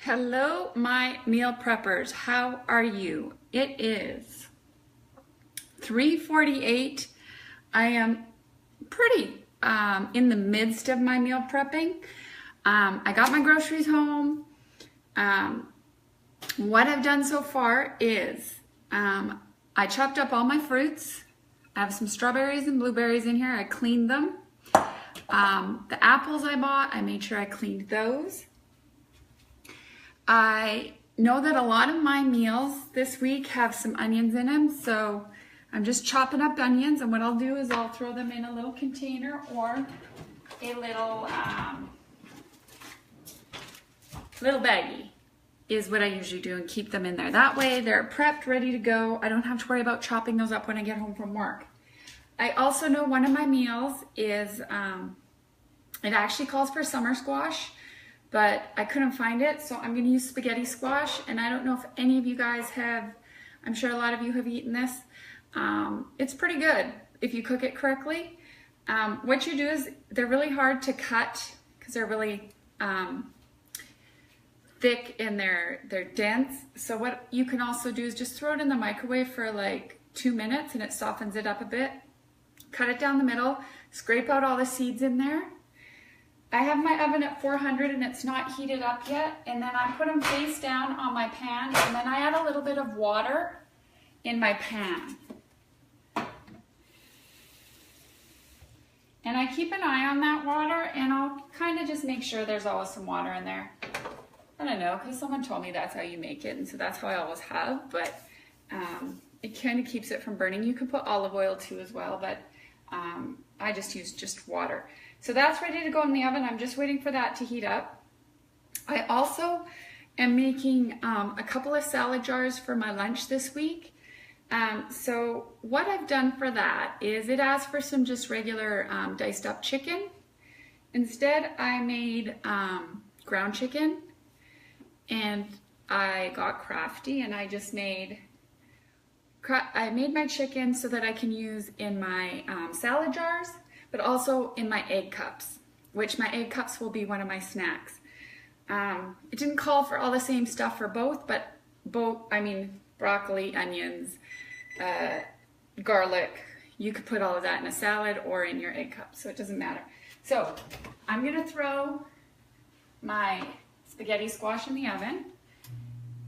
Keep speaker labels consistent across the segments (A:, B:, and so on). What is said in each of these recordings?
A: Hello, my meal preppers. How are you? It is 3:48. I am pretty in the midst of my meal prepping. I got my groceries home. What I've done so far is I chopped up all my fruits. I have some strawberries and blueberries in here. I cleaned them. The apples I bought, I made sure I cleaned those. I know that a lot of my meals this week have some onions in them, so I'm just chopping up onions, and what I'll do is I'll throw them in a little container or a little baggie is what I usually do, and keep them in there. That way they're prepped, ready to go. I don't have to worry about chopping those up when I get home from work. I also know one of my meals is, it actually calls for summer squash, but I couldn't find it, so I'm gonna use spaghetti squash, and I don't know if any of you guys have, I'm sure a lot of you have eaten this. It's pretty good if you cook it correctly. What you do is, they're really hard to cut because they're really thick and they're dense. So what you can also do is just throw it in the microwave for like 2 minutes and it softens it up a bit. Cut it down the middle, scrape out all the seeds in there. I have my oven at 400 and it's not heated up yet, and then I put them face down on my pan, and then I add a little bit of water in my pan. And I keep an eye on that water, and I'll kind of just make sure there's always some water in there. I don't know, because someone told me that's how you make it, and so that's how I always have, but it kind of keeps it from burning. You can put olive oil too as well, but I just use just water. So that's ready to go in the oven. I'm just waiting for that to heat up. I also am making a couple of salad jars for my lunch this week. So what I've done for that is, it asks for some just regular diced up chicken. Instead, I made ground chicken, and I got crafty, and I just made my chicken so that I can use in my salad jars, but also in my egg cups, which my egg cups will be one of my snacks. It didn't call for all the same stuff for both, but I mean, broccoli, onions, garlic, you could put all of that in a salad or in your egg cup, so it doesn't matter. So I'm gonna throw my spaghetti squash in the oven,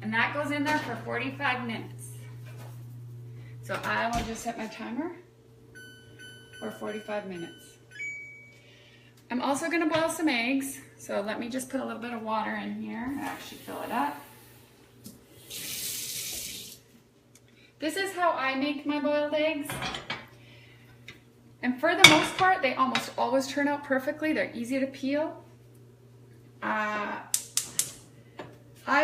A: and that goes in there for 45 minutes. So I will just set my timer for 45 minutes. I'm also gonna boil some eggs, so let me just put a little bit of water in here and actually fill it up. This is how I make my boiled eggs. And for the most part, they almost always turn out perfectly. They're easy to peel. I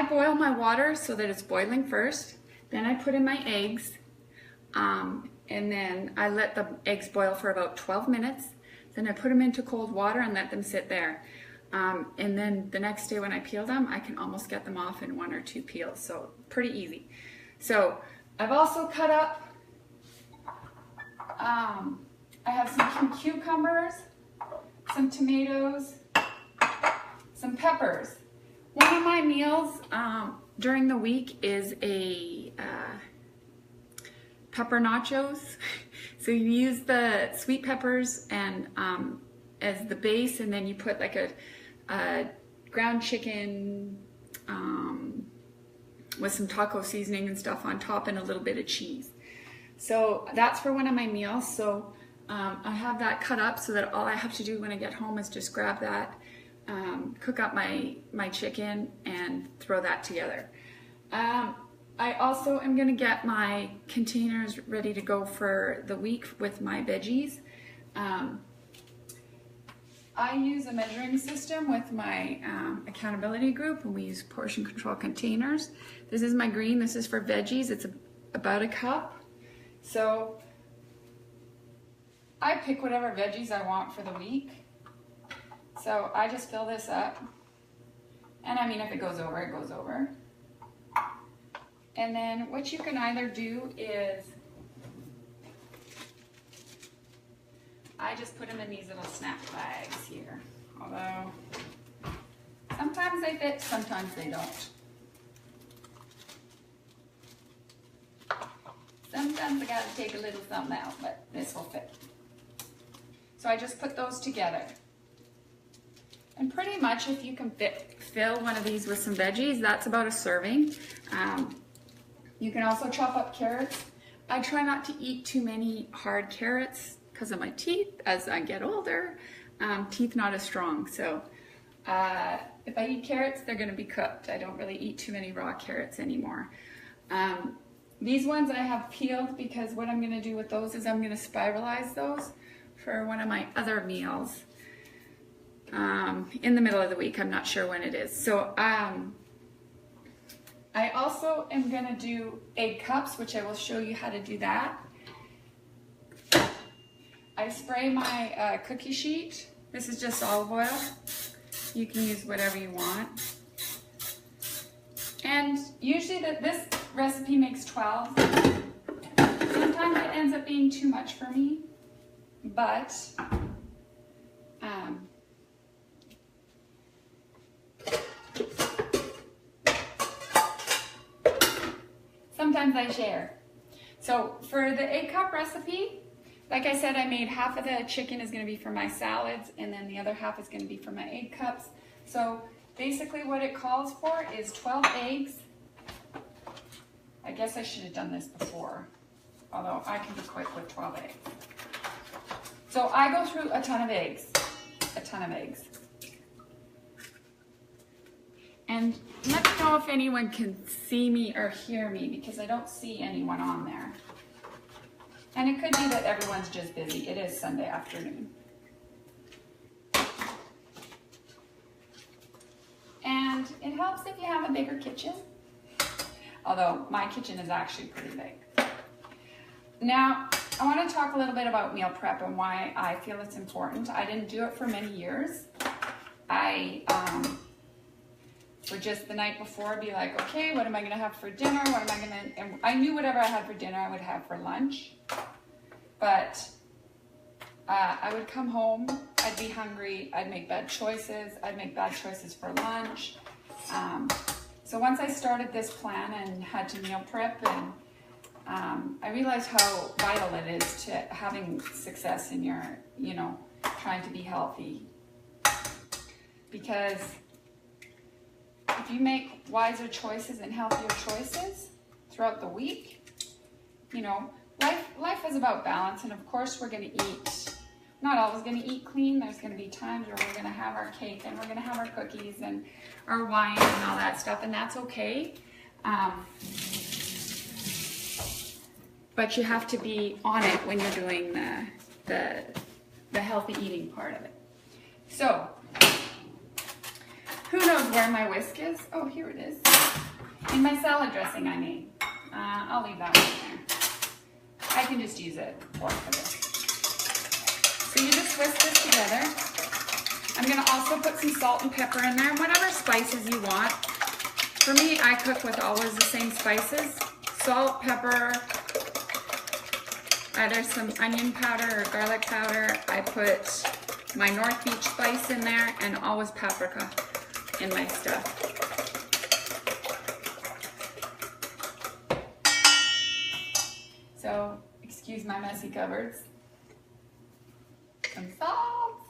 A: boil my water so that it's boiling first. Then I put in my eggs. And then I let the eggs boil for about 12 minutes. Then I put them into cold water and let them sit there. And then the next day when I peel them, I can almost get them off in 1 or 2 peels. So pretty easy. So I've also cut up, I have some cucumbers, some tomatoes, some peppers. One of my meals during the week is a pepper nachos. So you use the sweet peppers and as the base, and then you put like a ground chicken with some taco seasoning and stuff on top, and a little bit of cheese. So that's for one of my meals. So I have that cut up so that all I have to do when I get home is just grab that, cook up my chicken, and throw that together. I also am going to get my containers ready to go for the week with my veggies. I use a measuring system with my accountability group, and we use portion control containers. This is my green. This is for veggies. It's about a cup. So I pick whatever veggies I want for the week. So I just fill this up. And I mean, if it goes over, it goes over. And then what you can either do is, I just put them in these little snack bags here. Although sometimes they fit, sometimes they don't. Sometimes I gotta take a little something out, but this will fit. So I just put those together. And pretty much if you can fill one of these with some veggies, that's about a serving. You can also chop up carrots. I try not to eat too many hard carrots because of my teeth as I get older. Teeth not as strong, so if I eat carrots, they're gonna be cooked. I don't really eat too many raw carrots anymore. These ones I have peeled because what I'm gonna do with those is I'm gonna spiralize those for one of my other meals in the middle of the week. I'm not sure when it is. So I also am gonna do egg cups, which I will show you how to do that. I spray my cookie sheet. This is just olive oil. You can use whatever you want. And usually this recipe makes 12. Sometimes it ends up being too much for me, but sometimes I share. So for the egg cup recipe, like I said, I made half of the chicken is going to be for my salads, and then the other half is going to be for my egg cups. So basically what it calls for is 12 eggs. I guess I should have done this before, although I can be quick with 12 eggs. So I go through a ton of eggs. And let me know if anyone can see me or hear me, because I don't see anyone on there. And it could be that everyone's just busy. It is Sunday afternoon. And it helps if you have a bigger kitchen. Although my kitchen is actually pretty big. Now, I want to talk a little bit about meal prep and why I feel it's important. I didn't do it for many years. I would just the night before be like, okay, what am I going to have for dinner? And I knew whatever I had for dinner, I would have for lunch. But I would come home, I'd be hungry, I'd make bad choices. I'd make bad choices for lunch. So once I started this plan and had to meal prep, and I realized how vital it is to having success in your, trying to be healthy. Because if you make wiser choices and healthier choices throughout the week, life is about balance. And of course we're going to eat, not always going to eat clean. There's going to be times where we're going to have our cake and we're going to have our cookies and our wine and all that stuff, and that's okay. But you have to be on it when you're doing the healthy eating part of it. So, who knows where my whisk is? Oh, here it is. In my salad dressing I made. I'll leave that one there. I can just use it for this. So you just whisk this together. I'm going to also put some salt and pepper in there, whatever spices you want. For me, I cook with always the same spices. Salt, pepper, either some onion powder or garlic powder. I put my North Beach spice in there, and always paprika in my stuff. So, excuse my messy cupboards. Some salt,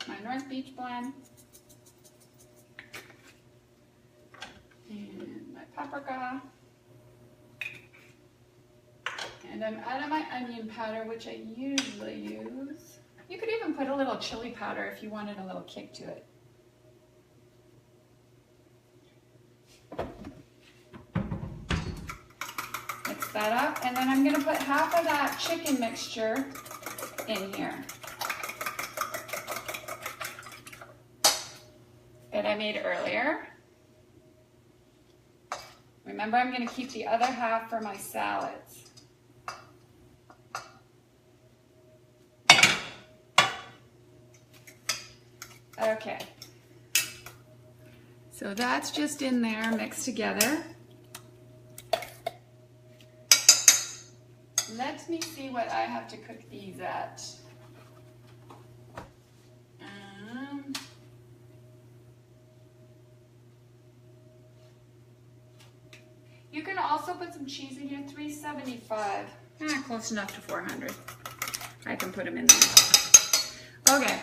A: my North Beach blend, and my paprika. And I'm out of my onion powder, which I usually use. You could even put a little chili powder if you wanted a little kick to it. Mix that up, and then I'm going to put half of that chicken mixture in here that I made earlier. Remember, I'm going to keep the other half for my salads. Okay, so that's just in there mixed together. Let me see what I have to cook these at. You can also put some cheese in here, $3.75. Close enough to 400. I can put them in there. Okay.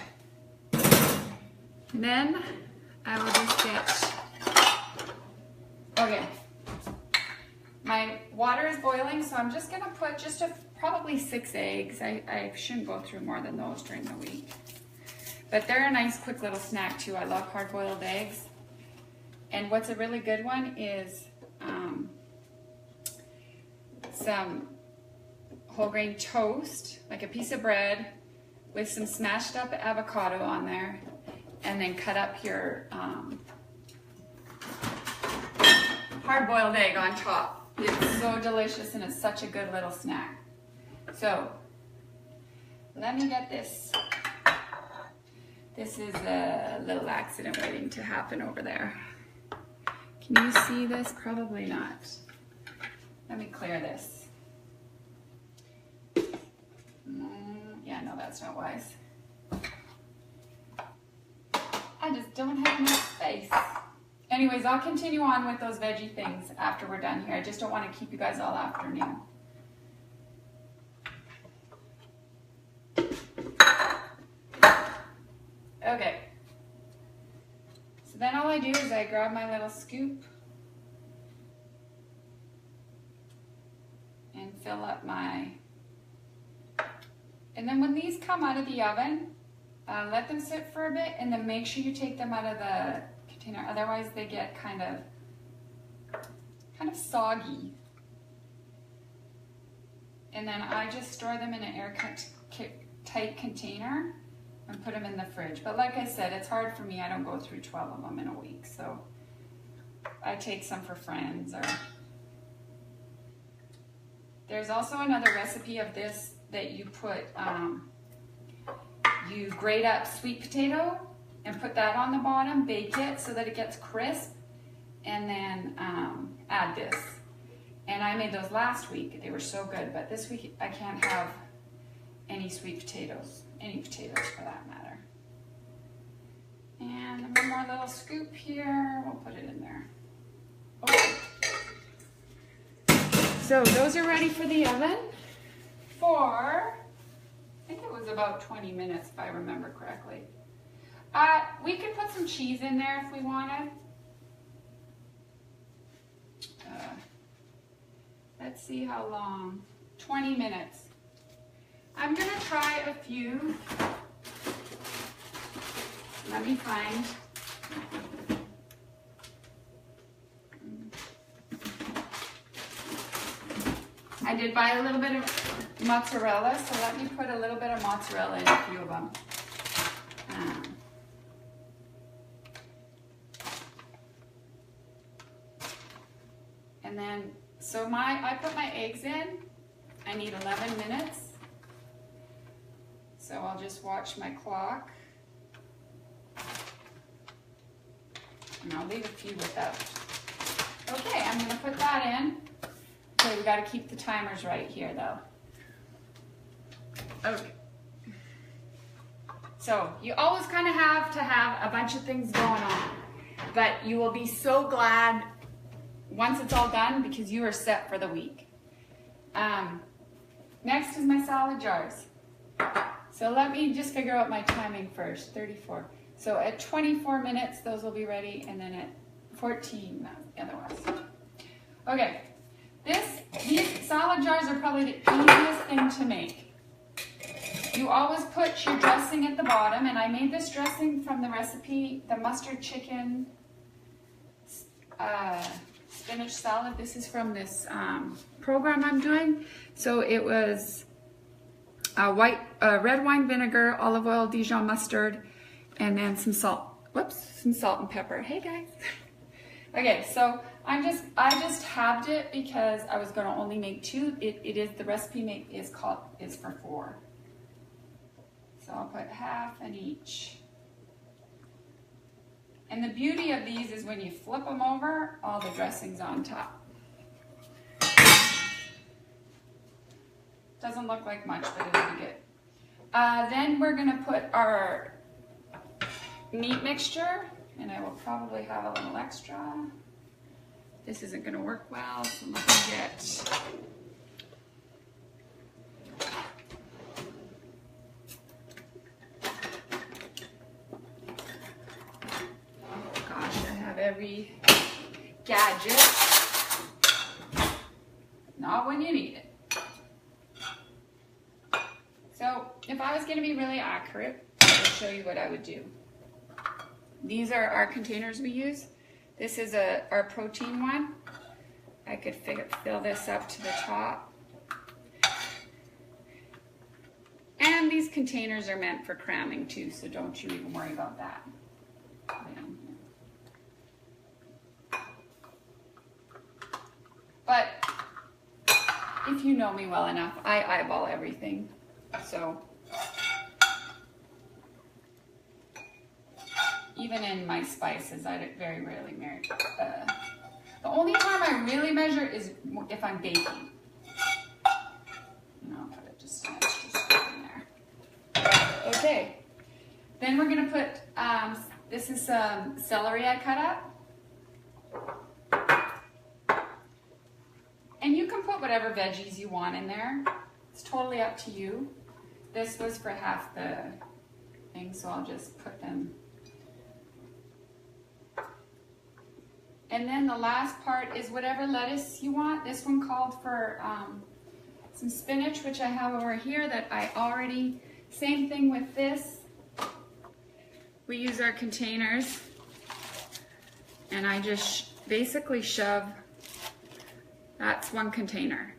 A: And then I will just get, okay. My water is boiling, so I'm just gonna put just probably 6 eggs. I shouldn't go through more than those during the week. But they're a nice quick little snack too. I love hard-boiled eggs. And what's a really good one is some whole grain toast, like a piece of bread with some smashed up avocado on there, and then cut up your hard-boiled egg on top. It's so delicious and it's such a good little snack. So let me get this. This is a little accident waiting to happen over there. Can you see this? Probably not. Let me clear this. Yeah, no, that's not wise. I just don't have enough space. Anyways, I'll continue on with those veggie things after we're done here. I just don't want to keep you guys all afternoon. Okay. So then all I do is I grab my little scoop and fill up my, and then when these come out of the oven, let them sit for a bit and then make sure you take them out of the container, otherwise they get kind of soggy. And then I just store them in an airtight container and put them in the fridge. But like I said, it's hard for me. I don't go through 12 of them in a week, so I take some for friends. Or there's also another recipe of this that you put, you grate up sweet potato and put that on the bottom, bake it so that it gets crisp, and then add this. And I made those last week. They were so good, but this week I can't have any sweet potatoes, any potatoes for that matter. And one more little scoop here, we'll put it in there. Okay. So those are ready for the oven for, I think it was about 20 minutes if I remember correctly. We could put some cheese in there if we wanted. Let's see how long. 20 minutes. I'm gonna try a few. Let me find. I did buy a little bit of mozzarella, so let me put a little bit of mozzarella in a few of them. And then, so I put my eggs in. I need 11 minutes. So I'll just watch my clock. And I'll leave a few without. Okay, I'm gonna put that in. Okay, we gotta keep the timers right here though. Okay. So you always kind of have to have a bunch of things going on, but you will be so glad once it's all done because you are set for the week. Next is my salad jars. So let me just figure out my timing first, 34. So at 24 minutes, those will be ready, and then at 14, the other ones. Okay, these salad jars are probably the easiest thing to make. You always put your dressing at the bottom, and I made this dressing from the recipe, the mustard chicken spinach salad. This is from this program I'm doing. So it was red wine vinegar, olive oil, Dijon mustard, and then some salt. Whoops, some salt and pepper. Hey guys. Okay, so I just halved it because I was going to only make 2. It is the recipe is for 4. So I'll put half in each. And the beauty of these is when you flip them over, all the dressing's on top. Doesn't look like much, but it'll be good. Then we're gonna put our meat mixture, and I will probably have a little extra. this isn't gonna work well, so let me get, gosh, I have every gadget. Not when you need it. So if I was gonna be really accurate, I'll show you what I would do. These are our containers we use. This is our protein one. I could fill this up to the top. And these containers are meant for cramming too, so don't you even worry about that. But if you know me well enough, I eyeball everything. So even in my spices, I very rarely measure. The only time I really measure is if I'm baking. And I'll put it just an extra scoop in there. Okay. Then we're gonna put, this is some celery I cut up. And you can put whatever veggies you want in there. It's totally up to you. This was for half the thing, so I'll just put them. And then the last part is whatever lettuce you want. This one called for some spinach, which I have over here that I already, same thing with this. We use our containers and I just basically shove, that's one container.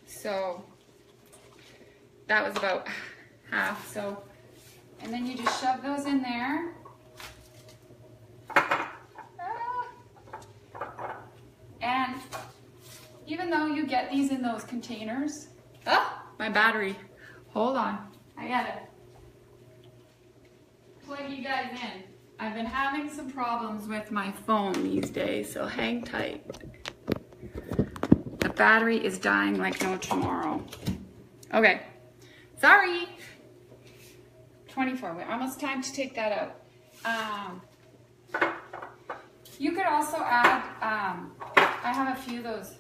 A: So that was about half. So, and then you just shove those in there. And even though you get these in those containers, oh, my battery, hold on, I gotta plug you guys in. I've been having some problems with my phone these days, so hang tight. The battery is dying like no tomorrow. Okay, sorry. 24, we're almost time to take that out. You could also add, I have a few of those.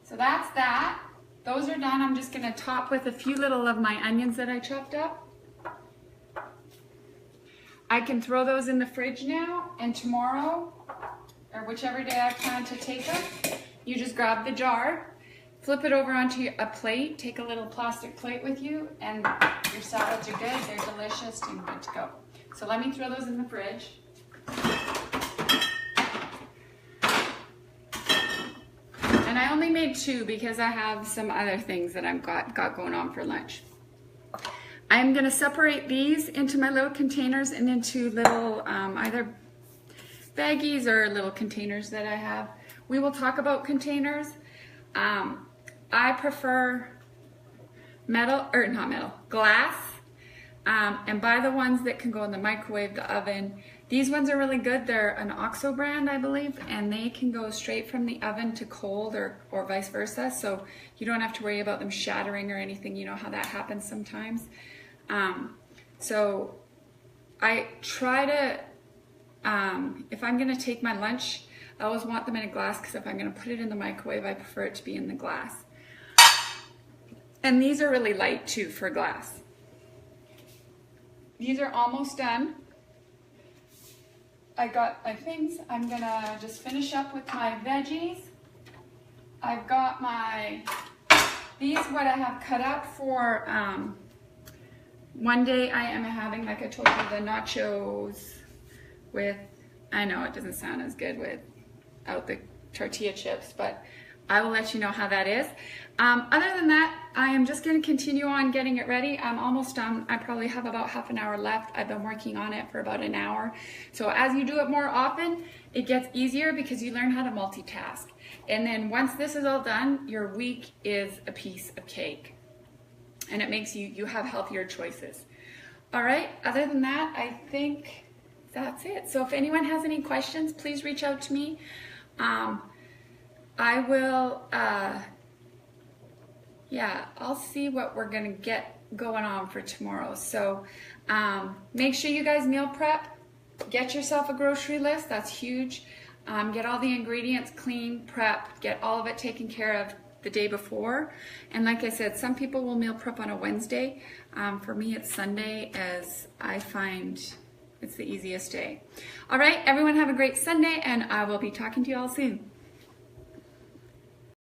A: So that's that. Those are done. I'm just gonna top with a few little of my onions that I chopped up. I can throw those in the fridge now, and tomorrow, or whichever day I plan to take them, you just grab the jar, flip it over onto a plate, take a little plastic plate with you, and your salads are good, they're delicious, and good to go. So let me throw those in the fridge. And I only made 2 because I have some other things that I've got going on for lunch. I'm gonna separate these into my little containers and into little either baggies or little containers that I have. We will talk about containers. I prefer glass. And buy the ones that can go in the microwave, the oven. These ones are really good. They're an OXO brand, I believe, and they can go straight from the oven to cold or vice versa. So you don't have to worry about them shattering or anything. You know how that happens sometimes. So I try to, if I'm gonna take my lunch, I always want them in a glass because if I'm gonna put it in the microwave, I prefer it to be in the glass. And these are really light too for glass. These are almost done. I got my things. I'm gonna just finish up with my veggies. I've got these what I have cut up for, one day I am having, like I told you, the nachos with, I know it doesn't sound as good without the tortilla chips, but I will let you know how that is. Other than that, I am just going to continue on getting it ready. I'm almost done. I probably have about half an hour left. I've been working on it for about an hour. So as you do it more often, it gets easier because you learn how to multitask. And then once this is all done, your week is a piece of cake. And it makes you have healthier choices. All right, other than that, I think that's it. So if anyone has any questions, please reach out to me. I will, I'll see what we're gonna get going on for tomorrow. So make sure you guys meal prep. get yourself a grocery list. That's huge. Get all the ingredients clean, prep, get all of it taken care of the day before. And like I said, some people will meal prep on a Wednesday. For me, it's Sunday, as I find it's the easiest day. All right, everyone have a great Sunday, and I will be talking to you all soon.